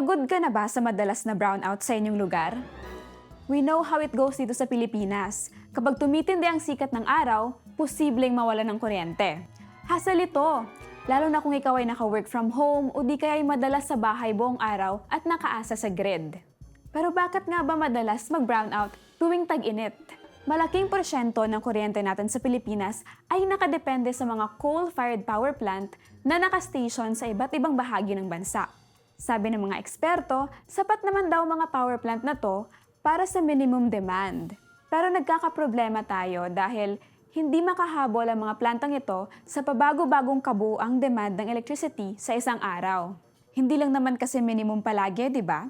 Pagod ka na ba sa madalas na brownout sa inyong lugar? We know how it goes dito sa Pilipinas. Kapag tumitindi ang sikat ng araw, posibleng mawalan ng kuryente. Hassle ito, lalo na kung ikaw ay naka-work from home o di kaya ay madalas sa bahay buong araw at nakaasa sa grid. Pero bakit nga ba madalas mag-brownout tuwing tag-init? Malaking porsyento ng kuryente natin sa Pilipinas ay nakadepende sa mga coal-fired power plant na nakastation sa iba't ibang bahagi ng bansa. Sabi ng mga eksperto, sapat naman daw mga power plant na to para sa minimum demand. Pero nagkakaproblema tayo dahil hindi makahabol ang mga plantang ito sa pabago-bagong kabuuang demand ng electricity sa isang araw. Hindi lang naman kasi minimum palagi, di ba?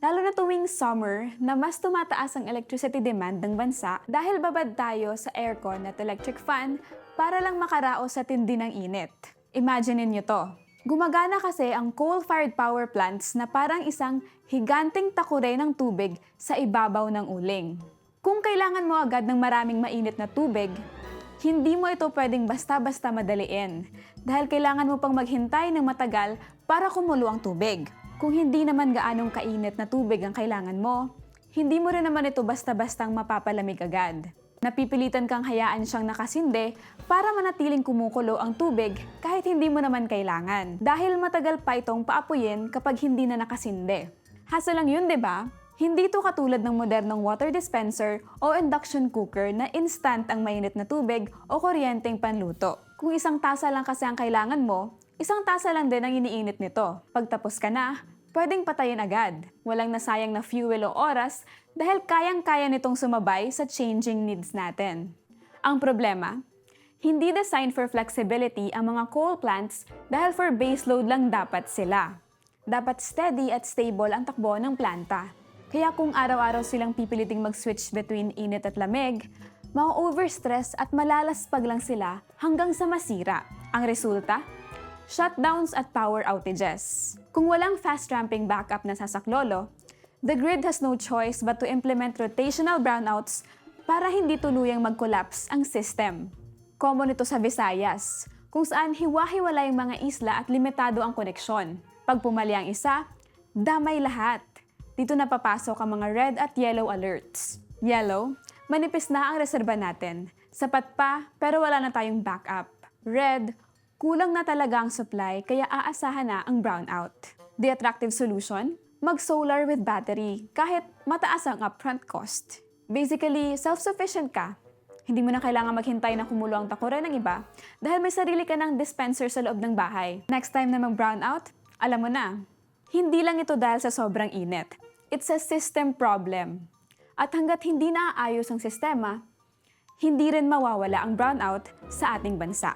Lalo na tuwing summer na mas tumataas ang electricity demand ng bansa dahil babad tayo sa aircon at electric fan para lang makaraos sa tindi ng init. Imagine niyo to. Gumagana kasi ang coal-fired power plants na parang isang higanting takure ng tubig sa ibabaw ng uling. Kung kailangan mo agad ng maraming mainit na tubig, hindi mo ito pwedeng basta-basta madaliin dahil kailangan mo pang maghintay ng matagal para kumulo ang tubig. Kung hindi naman gaanong kainit na tubig ang kailangan mo, hindi mo rin naman ito basta-bastang mapapalamig agad. Napipilitan kang hayaan siyang nakasinde para manatiling kumukulo ang tubig kahit hindi mo naman kailangan. Dahil matagal pa itong paapuyin kapag hindi na nakasinde. Hassle lang yun, di ba? Hindi ito katulad ng modernong water dispenser o induction cooker na instant ang mainit na tubig o kuryenteng panluto. Kung isang tasa lang kasi ang kailangan mo, isang tasa lang din ang iniinit nito. Pagtapos ka na, pwedeng patayin agad. Walang nasayang na fuel o oras dahil kayang-kaya nitong sumabay sa changing needs natin. Ang problema, hindi designed for flexibility ang mga coal plants dahil for baseload lang dapat sila. Dapat steady at stable ang takbo ng planta. Kaya kung araw-araw silang pipiliting mag-switch between init at lamig, ma-overstress at malalaspag lang sila hanggang sa masira. Ang resulta? Shutdowns at power outages. Kung walang fast-ramping backup na sasaklolo, the grid has no choice but to implement rotational brownouts para hindi tuluyang mag-collapse ang system. Common ito sa Visayas, kung saan hiwa-hiwalay ang mga isla at limitado ang koneksyon. Pag pumali ang isa, damay lahat. Dito na papasok ang mga red at yellow alerts. Yellow, manipis na ang reserba natin. Sapat pa, pero wala na tayong backup. Red, kulang na talaga ang supply kaya aasahan na ang brownout. The attractive solution? Mag-solar with battery kahit mataas ang upfront cost. Basically, self-sufficient ka. Hindi mo na kailangan maghintay na kumulo ang takore ng iba dahil may sarili ka ng dispenser sa loob ng bahay. Next time na mag-brownout, alam mo na. Hindi lang ito dahil sa sobrang init. It's a system problem. At hanggat hindi naaayos ang sistema, hindi rin mawawala ang brownout sa ating bansa.